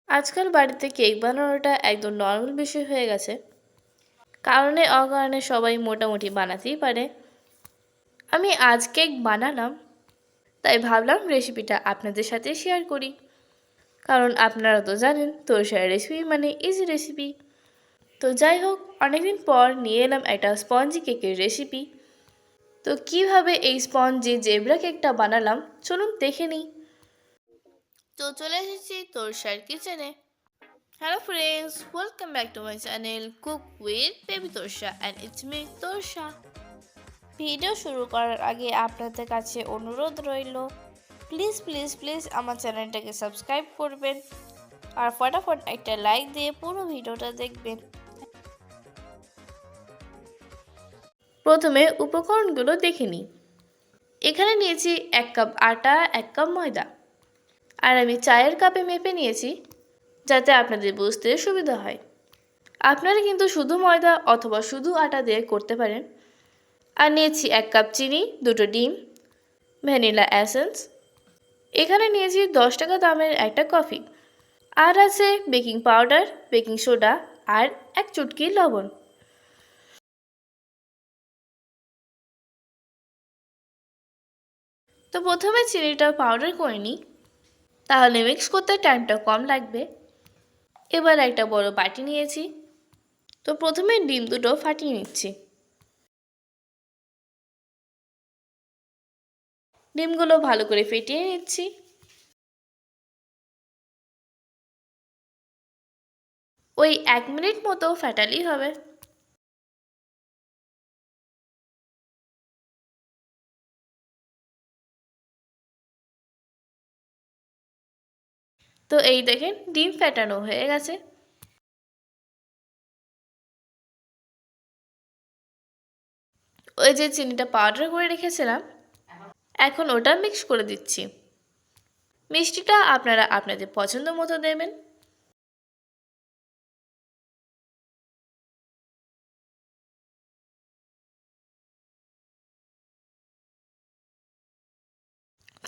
আজকাল বাড়িতে কেক বানানোটা একদম নর্মাল বিষয় হয়ে গেছে। কারণে অকারণে সবাই মোটামুটি বানাতেই পারে। আমি আজ কেক বানালাম, তাই ভাবলাম রেসিপিটা আপনাদের সাথে শেয়ার করি। কারণ আপনারা তো জানেন তোরসার রেসিপি মানে ইজি রেসিপি। তো যাই হোক, অনেকদিন পর নিয়ে এলাম একটা স্পঞ্জি কেকের রেসিপি। তো কিভাবে এই স্পঞ্জি জেব্রা কেকটা বানালাম চলুন দেখে নিই। তো চলে এসেছি তোরসার কিচেনে। Hello friends, welcome back to my channel Cook with Baby Torsha and it's me Torsha. Video শুরু করার আগে আপনাদের কাছে অনুরোধ রইল, প্লিজ প্লিজ প্লিজ আমার চ্যানেলটাকে সাবস্ক্রাইব করবেন আর ফটাফট একটা লাইক দিয়ে পুরো ভিডিওটা দেখবেন। প্রথমে উপকরণগুলো দেখে নিই। এখানে নিয়েছি 1 কাপ আটা, 1 কাপ ময়দা, আর আমি চায়ের কাপে মেপে নিয়েছি যাতে আপনাদের বুঝতে সুবিধা হয়। আপনারা কিন্তু শুধু ময়দা অথবা শুধু আটা দিয়ে করতে পারেন। আর নিয়েছি 1 কাপ চিনি, 2টো ডিম, ভ্যানিলা এসেন্স। এখানে নিয়েছি 10 টাকা দামের একটা কফি, আর আছে বেকিং পাউডার, বেকিং সোডা আর 1 চুটকি লবণ। তো প্রথমে চিনিটা পাউডার করে নিই, তাহলে মিক্স করতে টাইমটা কম লাগবে। এবার একটা বড় বাটি নিয়েছি। তো প্রথমে ডিম দুটো ফাটিয়ে নিচ্ছি। ডিমগুলো ভালো করে ফেটিয়ে নিচ্ছি। ওই 1 মিনিট মতো ফেটালেই হবে। তো এই দেখেন ডিম ফেটানো হয়ে গেছে। ওই যে চিনিটা পাউডার করে রেখেছিলাম, এখন ওটা মিক্স করে দিচ্ছি। মিষ্টিটা আপনারা আপনাদের পছন্দ মতো দেবেন।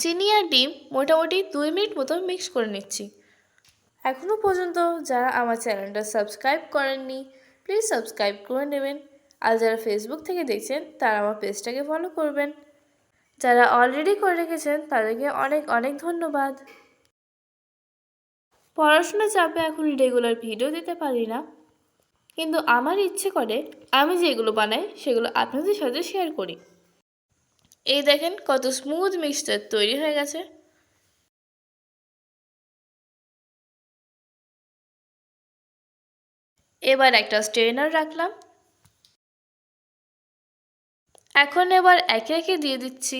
চিনি আর ডিম মোটামুটি 2 মিনিট মতো মিক্স করে নিচ্ছি। এখনও পর্যন্ত যারা আমার চ্যানেলটা সাবস্ক্রাইব করেননি, প্লিজ সাবস্ক্রাইব করে নেবেন। আর যারা ফেসবুক থেকে দেখছেন তারা আমার পেজটাকে ফলো করবেন। যারা অলরেডি করে রেখেছেন তাদেরকে অনেক অনেক ধন্যবাদ। পড়াশোনার চাপে এখন রেগুলার ভিডিও দিতে পারি না, কিন্তু আমার ইচ্ছে করে আমি যেগুলো বানাই সেগুলো আপনাদের সাথে শেয়ার করি। এই দেখেন কত স্মুথ মিক্সচার তৈরি হয়ে গেছে। এবার একটা স্ট্রেনার রাখলাম। এখন এবার একে একে দিয়ে দিচ্ছি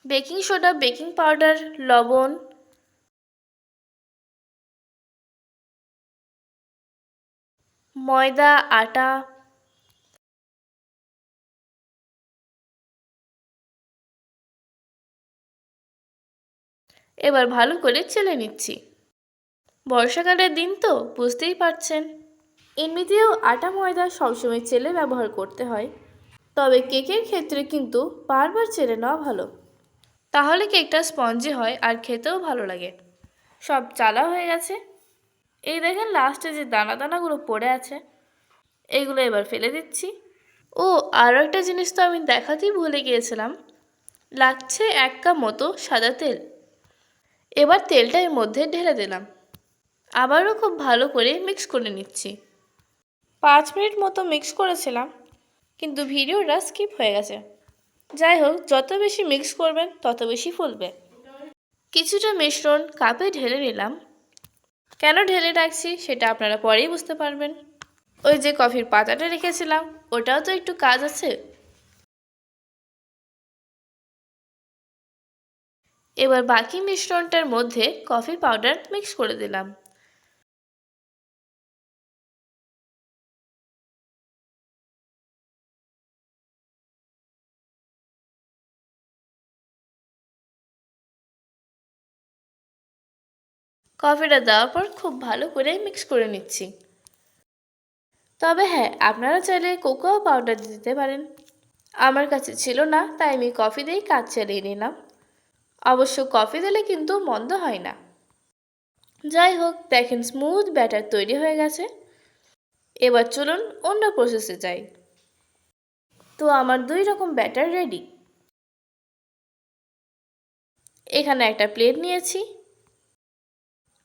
বেকিং সোডা, বেকিং পাউডার, লবণ, ময়দা, আটা। এবার ভালো করে চেলে নিচ্ছি। বর্ষাকালের দিন তো বুঝতেই পারছেন, এমনিতেও আটা ময়দা সবসময় চেলে ব্যবহার করতে হয়, তবে কেকের ক্ষেত্রে কিন্তু বারবার চেলে নেওয়া ভালো। তাহলে কেকটা স্পঞ্জি হয় আর খেতেও ভালো লাগে। সব চালা হয়ে গেছে। এই দেখেন লাস্টে যে দানা দানাগুলো পড়ে আছে, এইগুলো এবার ফেলে দিচ্ছি। ও আরও একটা জিনিস তো আমি দেখাতেই ভুলে গিয়েছিলাম, লাগছে 1 কাপ মতো সাদা তেল। এবার তেলটা এর মধ্যে ঢেলে দিলাম। আবারও খুব ভালো করে মিক্স করে নিচ্ছি। 5 মিনিট মতো মিক্স করেছিলাম, কিন্তু ভিডিওটা স্কিপ হয়ে গেছে। যাই হোক, যত বেশি মিক্স করবেন তত বেশি ফুলবে। কিছুটা মিশ্রণ কাপে ঢেলে নিলাম। কেন ঢেলে রাখছি সেটা আপনারা পরেই বুঝতে পারবেন। ওই যে কফির পাতাটা রেখেছিলাম, ওটাও তো একটু কাজ আছে। এবার বাকি মিশ্রণটার মধ্যে কফি পাউডার মিক্স করে দিলাম। কফিটা দেওয়ার পর খুব ভালো করে মিক্স করে নিচ্ছি। তবে হ্যাঁ, আপনারা চাইলে কোকো পাউডার দিতে পারেন। আমার কাছে ছিল না, তাই আমি কফি দিয়েই কাজ চালিয়ে নিলাম। অবশ্য কফি দিলে কিন্তু মন্দ হয় না। যাই হোক, দেখেন স্মুথ ব্যাটার তৈরি হয়ে গেছে। এবার চলুন অন্য প্রসেসে যাই। তো আমার 2 রকম ব্যাটার রেডি। এখানে একটা প্লেট নিয়েছি।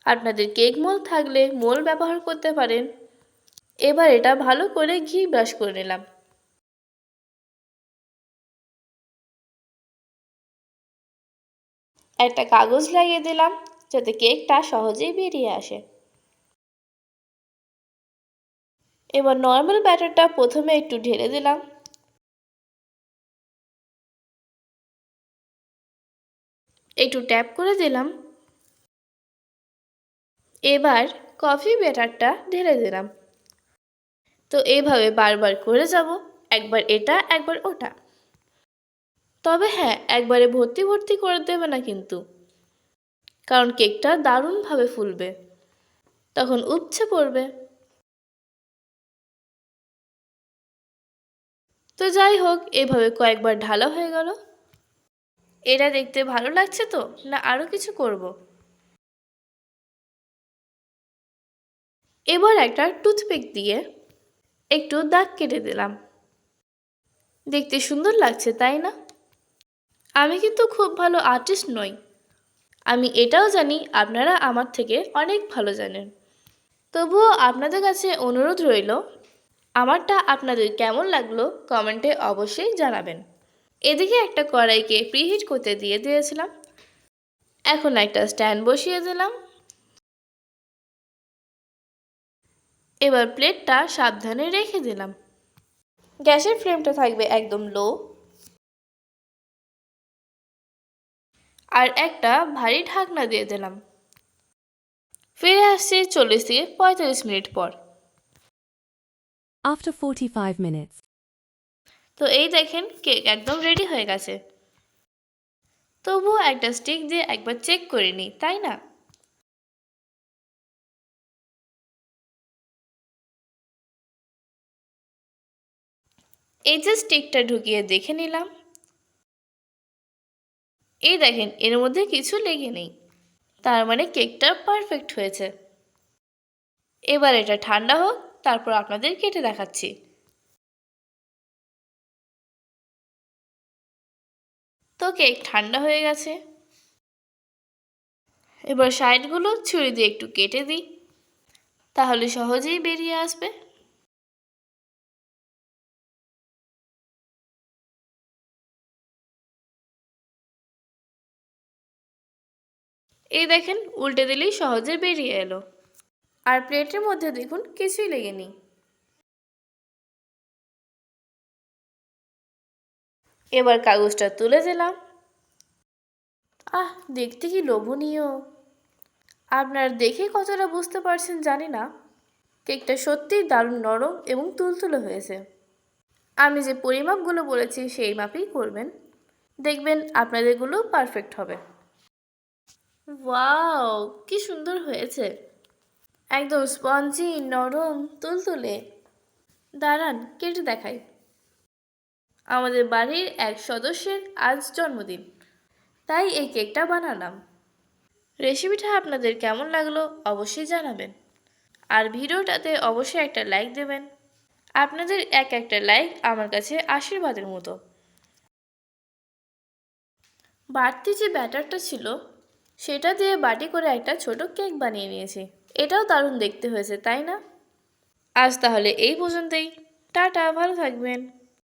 আপনাদের কেক মোল্ড থাকলে মোল্ড ব্যবহার করতে পারেন। এবার এটা ভালো করে ঘি ব্রাশ করে নিলাম। একটা কাগজ লাগিয়ে দিলাম যাতে কেকটা সহজেই বেরিয়ে আসে। এবার নর্মাল ব্যাটারটা প্রথমে একটু ঢেলে দিলাম। একটু ট্যাপ করে দিলাম। এবার কফি ব্যাটারটা ঢেলে দিলাম। তো এইভাবে বারবার করে যাব, একবার এটা একবার ওটা। তবে হ্যাঁ, একবারে ভর্তি ভর্তি করে দেবে না কিন্তু, কারণ কেকটা দারুণভাবে ফুলবে, তখন উপচে পড়বে। তো যাই হোক, এভাবে কয়েকবার ঢালা হয়ে গেল। এটা দেখতে ভালো লাগছে তো, না আরও কিছু করব? এবার একটা টুথপিক দিয়ে একটু দাগ কেটে দিলাম। দেখতে সুন্দর লাগছে, তাই না? আমি কিন্তু খুব ভালো আর্টিস্ট নই। আমি এটাও জানি আপনারা আমার থেকে অনেক ভালো জানেন। তবুও আপনাদের কাছে অনুরোধ রইল, আমারটা আপনাদের কেমন লাগলো কমেন্টে অবশ্যই জানাবেন। এদিকে একটা কড়াইকে প্রিহিট করতে দিয়ে দিয়েছিলাম। এখন একটা স্ট্যান্ড বসিয়ে দিলাম। এবার প্লেটটা সাবধানে রেখে দিলাম। গ্যাসের ফ্লেমটা থাকবে একদম লো। আর একটা ভারী ঢাকনা দিয়ে দিলাম। ফিরে আসছি 40 থেকে 45 মিনিট পর। After 45 minutes. তো এই দেখেন কেক একদম রেডি হয়ে গেছে। তবুও একটা স্টিক দিয়ে একবার চেক করে নিই, তাই না? এই যে স্টিকটা ঢুকিয়ে দেখে নিলাম। এই দেখেন এর মধ্যে কিছু লেগে নেই, তার মানে কেকটা পারফেক্ট হয়েছে। এবার এটা ঠান্ডা হোক, তারপর আপনাদের কেটে দেখাচ্ছি। তো কেক ঠান্ডা হয়ে গেছে। এবার সাইডগুলো ছুরি দিয়ে একটু কেটে দিই, তাহলে সহজেই বেরিয়ে আসবে। এই দেখেন উল্টে দিলেই সহজে বেরিয়ে এলো। আর প্লেটের মধ্যে দেখুন কিছুই লেগেনি। এবার কাগজটা তুলে দিলাম। দেখতে কি লোভনীয়! আপনারা দেখে কতটা বুঝতে পারছেন জানি না, কেকটা সত্যিই দারুণ নরম এবং তুলতুলে হয়েছে। আমি যে পরিমাপগুলো বলেছি সেই মাপেই করবেন, দেখবেন আপনাদেরগুলো পারফেক্ট হবে। ওয়াও, কি সুন্দর হয়েছে! একদম স্পঞ্জি, নরম, তুলতুলে। দাঁড়ান কেটে দেখাই। আমাদের বাড়ির এক সদস্যের আজ জন্মদিন, তাই এই কেকটা বানালাম। রেসিপিটা আপনাদের কেমন লাগলো অবশ্যই জানাবেন। আর ভিডিওটাতে অবশ্যই একটা লাইক দেবেন। আপনাদের এক একটা লাইক আমার কাছে আশীর্বাদের মতো। বাড়তি যে ব্যাটারটা ছিল সেটা দিয়ে বাটি করে একটা ছোট কেক বানিয়ে নিয়েছি। এটাও দারুণ দেখতে হয়েছে, তাই না? আজ তাহলে এই পর্যন্তই। টাটা, ভালো থাকবেন।